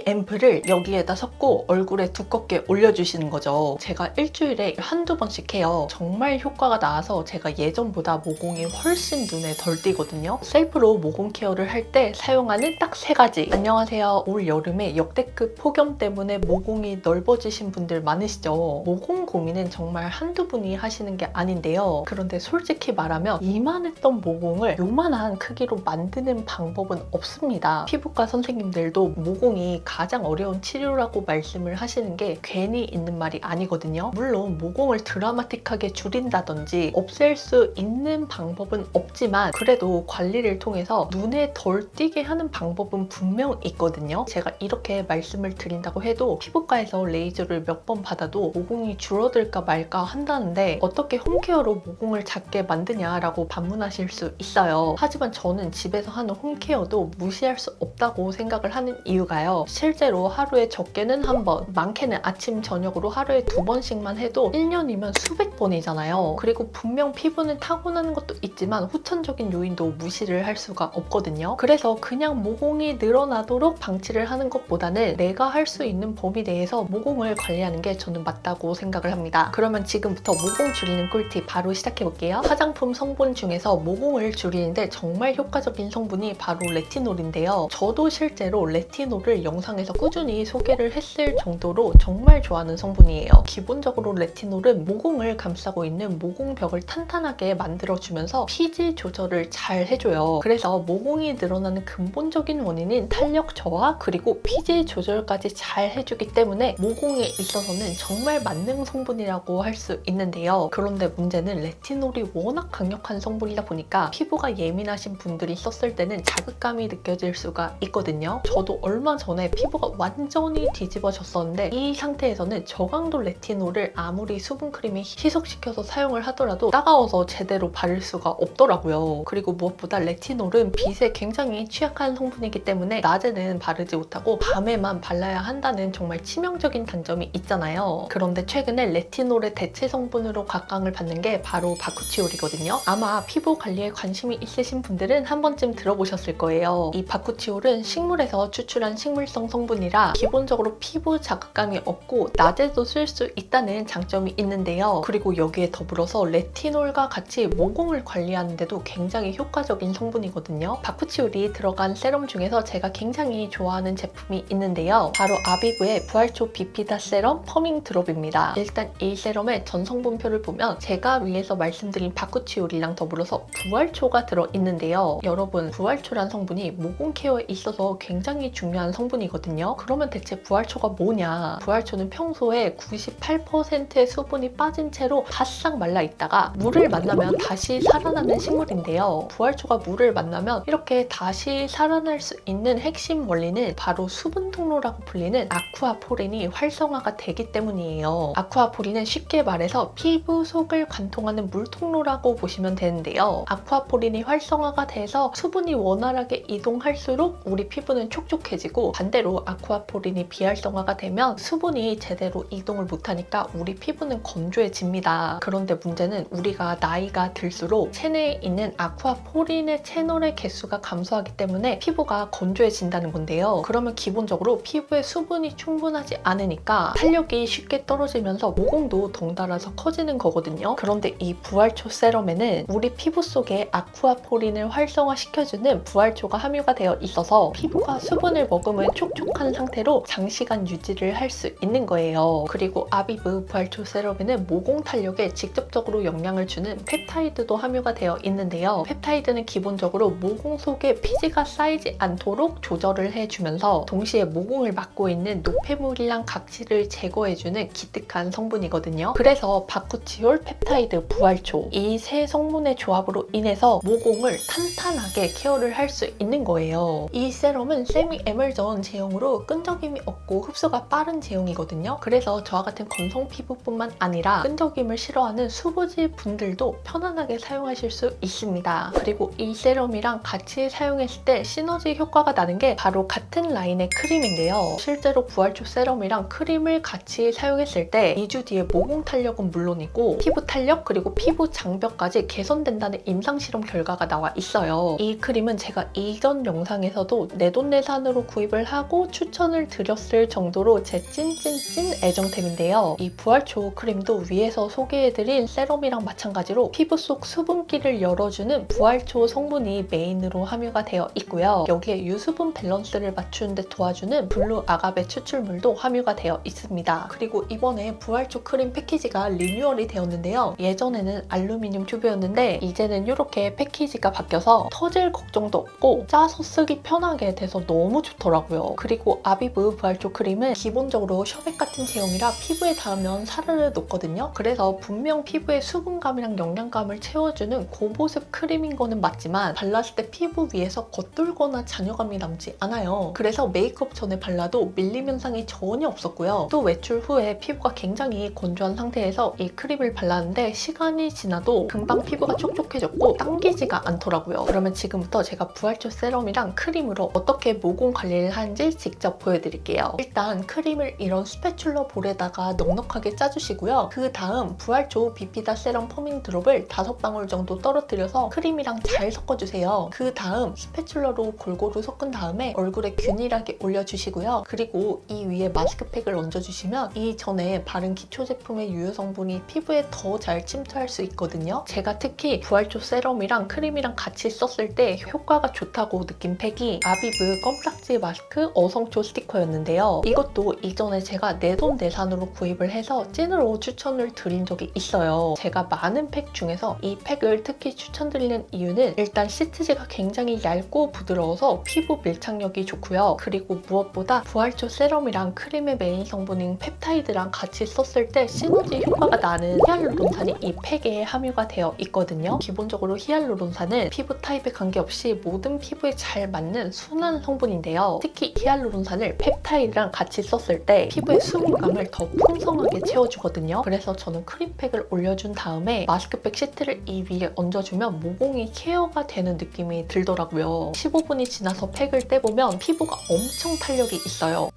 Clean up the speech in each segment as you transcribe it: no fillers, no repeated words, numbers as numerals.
세미 앰플을 여기에다 섞고 얼굴에 두껍게 올려주시는 거죠. 제가 일주일에 한두 번씩 해요. 정말 효과가 나와서 제가 예전보다 모공이 훨씬 눈에 덜 띄거든요. 셀프로 모공 케어를 할 때 사용하는 딱 3가지. 안녕하세요. 올 여름에 역대급 폭염 때문에 모공이 넓어지신 분들 많으시죠? 모공 고민은 정말 한두 분이 하시는 게 아닌데요. 그런데 솔직히 말하면 이만했던 모공을 요만한 크기로 만드는 방법은 없습니다. 피부과 선생님들도 모공이 가장 어려운 치료라고 말씀을 하시는 게 괜히 있는 말이 아니거든요. 물론 모공을 드라마틱하게 줄인다든지 없앨 수 있는 방법은 없지만 그래도 관리를 통해서 눈에 덜 띄게 하는 방법은 분명 있거든요. 제가 이렇게 말씀을 드린다고 해도 피부과에서 레이저를 몇 번 받아도 모공이 줄어들까 말까 한다는데 어떻게 홈케어로 모공을 작게 만드냐라고 반문하실 수 있어요. 하지만 저는 집에서 하는 홈케어도 무시할 수 없다고 생각을 하는 이유가요. 실제로 하루에 적게는 한 번, 많게는 아침 저녁으로 하루에 2번씩만 해도 1년이면 수백 번이잖아요. 그리고 분명 피부는 타고나는 것도 있지만 후천적인 요인도 무시를 할 수가 없거든요. 그래서 그냥 모공이 늘어나도록 방치를 하는 것보다는 내가 할 수 있는 범위 내에서 모공을 관리하는 게 저는 맞다고 생각을 합니다. 그러면 지금부터 모공 줄이는 꿀팁 바로 시작해볼게요. 화장품 성분 중에서 모공을 줄이는데 정말 효과적인 성분이 바로 레티놀인데요. 저도 실제로 레티놀을 영상에서 꾸준히 소개를 했을 정도로 정말 좋아하는 성분이에요. 기본적으로 레티놀은 모공을 감싸고 있는 모공벽을 탄탄하게 만들어주면서 피지 조절을 잘 해줘요. 그래서 모공이 늘어나는 근본적인 원인인 탄력 저하 그리고 피지 조절까지 잘 해주기 때문에 모공에 있어서는 정말 만능 성분이라고 할 수 있는데요. 그런데 문제는 레티놀이 워낙 강력한 성분이다 보니까 피부가 예민하신 분들이 썼을 때는 자극감이 느껴질 수가 있거든요. 저도 얼마 전에 피부가 완전히 뒤집어졌었는데 이 상태에서는 저강도 레티놀을 아무리 수분크림에 희석시켜서 사용을 하더라도 따가워서 제대로 바를 수가 없더라고요. 그리고 무엇보다 레티놀은 빛에 굉장히 취약한 성분이기 때문에 낮에는 바르지 못하고 밤에만 발라야 한다는 정말 치명적인 단점이 있잖아요. 그런데 최근에 레티놀의 대체 성분으로 각광을 받는 게 바로 바쿠치올이거든요. 아마 피부 관리에 관심이 있으신 분들은 한 번쯤 들어보셨을 거예요. 이 바쿠치올은 식물에서 추출한 식물성 성분이라 기본적으로 피부 자극감이 없고 낮에도 쓸 수 있다는 장점이 있는데요. 그리고 여기에 더불어서 레티놀과 같이 모공을 관리하는데도 굉장히 효과적인 성분이거든요. 바쿠치올이 들어간 세럼 중에서 제가 굉장히 좋아하는 제품이 있는데요. 바로 아비브의 부활초 비피다 세럼 퍼밍 드롭입니다. 일단 이 세럼의 전성분표를 보면 제가 위에서 말씀드린 바쿠치올이랑 더불어서 부활초가 들어있는데요. 여러분, 부활초란 성분이 모공 케어에 있어서 굉장히 중요한 성분이거든요. 그러면 대체 부활초가 뭐냐? 부활초는 평소에 98%의 수분이 빠진 채로 바싹 말라 있다가 물을 만나면 다시 살아나는 식물인데요. 부활초가 물을 만나면 이렇게 다시 살아날 수 있는 핵심 원리는 바로 수분 통로라고 불리는 아쿠아포린이 활성화가 되기 때문이에요. 아쿠아포린은 쉽게 말해서 피부 속을 관통하는 물 통로라고 보시면 되는데요. 아쿠아포린이 활성화가 돼서 수분이 원활하게 이동할수록 우리 피부는 촉촉해지고 반대로 아쿠아포린이 비활성화가 되면 수분이 제대로 이동을 못하니까 우리 피부는 건조해집니다. 그런데 문제는 우리가 나이가 들수록 체내에 있는 아쿠아포린의 채널의 개수가 감소하기 때문에 피부가 건조해진다는 건데요. 그러면 기본적으로 피부에 수분이 충분하지 않으니까 탄력이 쉽게 떨어지면서 모공도 덩달아서 커지는 거거든요. 그런데 이 부활초 세럼에는 우리 피부 속에 아쿠아포린을 활성화시켜주는 부활초가 함유가 되어 있어서 피부가 수분을 머금은 촉촉한 상태로 장시간 유지를 할 수 있는 거예요. 그리고 아비브 부활초 세럼에는 모공 탄력에 직접적으로 영향을 주는 펩타이드도 함유가 되어 있는데요. 펩타이드는 기본적으로 모공 속에 피지가 쌓이지 않도록 조절을 해주면서 동시에 모공을 막고 있는 노폐물이랑 각질을 제거해주는 기특한 성분이거든요. 그래서 바쿠치올, 펩타이드, 부활초 이 세 성분의 조합으로 인해서 모공을 탄탄하게 케어를 할 수 있는 거예요. 이 세럼은 세미 에멀전 제형으로 끈적임이 없고 흡수가 빠른 제형이거든요. 그래서 저와 같은 건성 피부뿐만 아니라 끈적임을 싫어하는 수부지 분들도 편안하게 사용하실 수 있습니다. 그리고 이 세럼이랑 같이 사용했을 때 시너지 효과가 나는 게 바로 같은 라인의 크림인데요. 실제로 부활초 세럼이랑 크림을 같이 사용했을 때 2주 뒤에 모공 탄력은 물론이고 피부 탄력 그리고 피부 장벽까지 개선된다는 임상실험 결과가 나와 있어요. 이 크림은 제가 이전 영상에서도 내돈내산으로 구입을 하고 하고 추천을 드렸을 정도로 제 찐찐찐 애정템인데요. 이 부활초 크림도 위에서 소개해드린 세럼이랑 마찬가지로 피부 속 수분기를 열어주는 부활초 성분이 메인으로 함유가 되어 있고요. 여기에 유수분 밸런스를 맞추는 데 도와주는 블루 아가베 추출물도 함유가 되어 있습니다. 그리고 이번에 부활초 크림 패키지가 리뉴얼이 되었는데요. 예전에는 알루미늄 튜브였는데 이제는 이렇게 패키지가 바뀌어서 터질 걱정도 없고 짜서 쓰기 편하게 돼서 너무 좋더라고요. 그리고 아비브 부활초 크림은 기본적으로 셔벳 같은 제형이라 피부에 닿으면 사르르 녹거든요. 그래서 분명 피부에 수분감이랑 영양감을 채워주는 고보습 크림인 거는 맞지만 발랐을 때 피부 위에서 겉돌거나 잔여감이 남지 않아요. 그래서 메이크업 전에 발라도 밀림 현상이 전혀 없었고요. 또 외출 후에 피부가 굉장히 건조한 상태에서 이 크림을 발랐는데 시간이 지나도 금방 피부가 촉촉해졌고 당기지가 않더라고요. 그러면 지금부터 제가 부활초 세럼이랑 크림으로 어떻게 모공 관리를 하는지 직접 보여드릴게요. 일단 크림을 이런 스패츌러 볼에다가 넉넉하게 짜주시고요. 그 다음 부활초 비피다 세럼 퍼밍 드롭을 5방울 정도 떨어뜨려서 크림이랑 잘 섞어주세요. 그 다음 스패츌러로 골고루 섞은 다음에 얼굴에 균일하게 올려주시고요. 그리고 이 위에 마스크팩을 얹어주시면 이전에 바른 기초 제품의 유효 성분이 피부에 더 잘 침투할 수 있거든요. 제가 특히 부활초 세럼이랑 크림이랑 같이 썼을 때 효과가 좋다고 느낀 팩이 아비브 껌딱지 마스크 어성초 스티커였는데요. 이것도 이전에 제가 내돈내산으로 구입을 해서 찐으로 추천을 드린 적이 있어요. 제가 많은 팩 중에서 이 팩을 특히 추천드리는 이유는 일단 시트지가 굉장히 얇고 부드러워서 피부 밀착력이 좋고요. 그리고 무엇보다 부활초 세럼이랑 크림의 메인 성분인 펩타이드랑 같이 썼을 때 시너지 효과가 나는 히알루론산이 이 팩에 함유가 되어 있거든요. 기본적으로 히알루론산은 피부 타입에 관계없이 모든 피부에 잘 맞는 순한 성분인데요. 특히 히알루론산을 펩타이드랑 같이 썼을 때 피부의 수분감을 더 풍성하게 채워주거든요. 그래서 저는 크림팩을 올려준 다음에 마스크팩 시트를 이 위에 얹어주면 모공이 케어가 되는 느낌이 들더라고요. 15분이 지나서 팩을 떼보면 피부가 엄청 탄력이 있어요.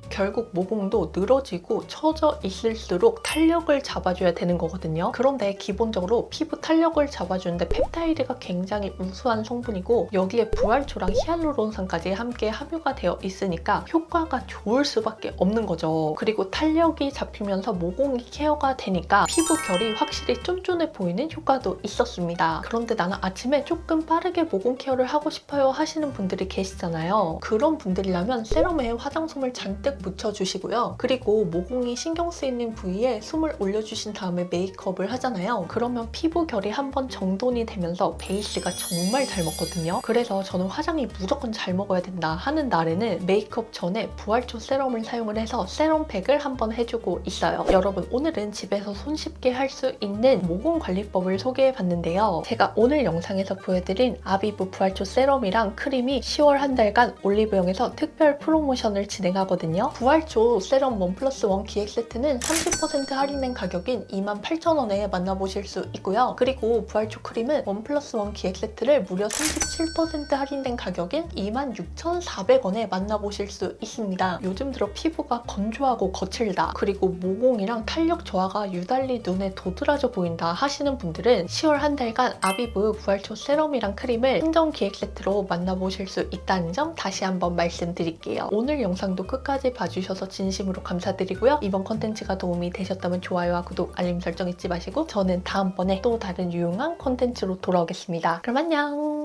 결국 모공도 늘어지고 처져 있을수록 탄력을 잡아줘야 되는 거거든요. 그런데 기본적으로 피부 탄력을 잡아주는데 펩타이드가 굉장히 우수한 성분이고 여기에 부활초랑 히알루론산까지 함께 함유가 되어 있으니까 효과가 좋을 수밖에 없는 거죠. 그리고 탄력이 잡히면서 모공이 케어가 되니까 피부 결이 확실히 쫀쫀해 보이는 효과도 있었습니다. 그런데 나는 아침에 조금 빠르게 모공 케어를 하고 싶어요 하시는 분들이 계시잖아요. 그런 분들이라면 세럼에 화장솜을 잔뜩 묻혀주시고요. 그리고 모공이 신경 쓰이는 부위에 솜을 올려주신 다음에 메이크업을 하잖아요. 그러면 피부 결이 한번 정돈이 되면서 베이스가 정말 잘 먹거든요. 그래서 저는 화장이 무조건 잘 먹어야 된다 하는 날에는 메이크업 전에 부활초 세럼을 사용을 해서 세럼팩을 한번 해주고 있어요. 여러분 오늘은 집에서 손쉽게 할 수 있는 모공 관리법을 소개해봤는데요. 제가 오늘 영상에서 보여드린 아비브 부활초 세럼이랑 크림이 10월 한 달간 올리브영에서 특별 프로모션을 진행하거든요. 부활초 세럼 1+1 기획 세트는 30% 할인된 가격인 28,000원에 만나보실 수 있고요. 그리고 부활초 크림은 1+1 기획 세트를 무려 37% 할인된 가격인 26,400원에 만나보실 수 있습니다. 요즘 들어 피부가 건조하고 거칠다, 그리고 모공이랑 탄력 저하가 유달리 눈에 도드라져 보인다 하시는 분들은 10월 한 달간 아비브 부활초 세럼이랑 크림을 한정 기획 세트로 만나보실 수 있다는 점 다시 한번 말씀드릴게요. 오늘 영상도 끝까지 봐주셔서 진심으로 감사드리고요. 이번 컨텐츠가 도움이 되셨다면 좋아요와 구독, 알림 설정 잊지 마시고 저는 다음번에 또 다른 유용한 컨텐츠로 돌아오겠습니다. 그럼 안녕!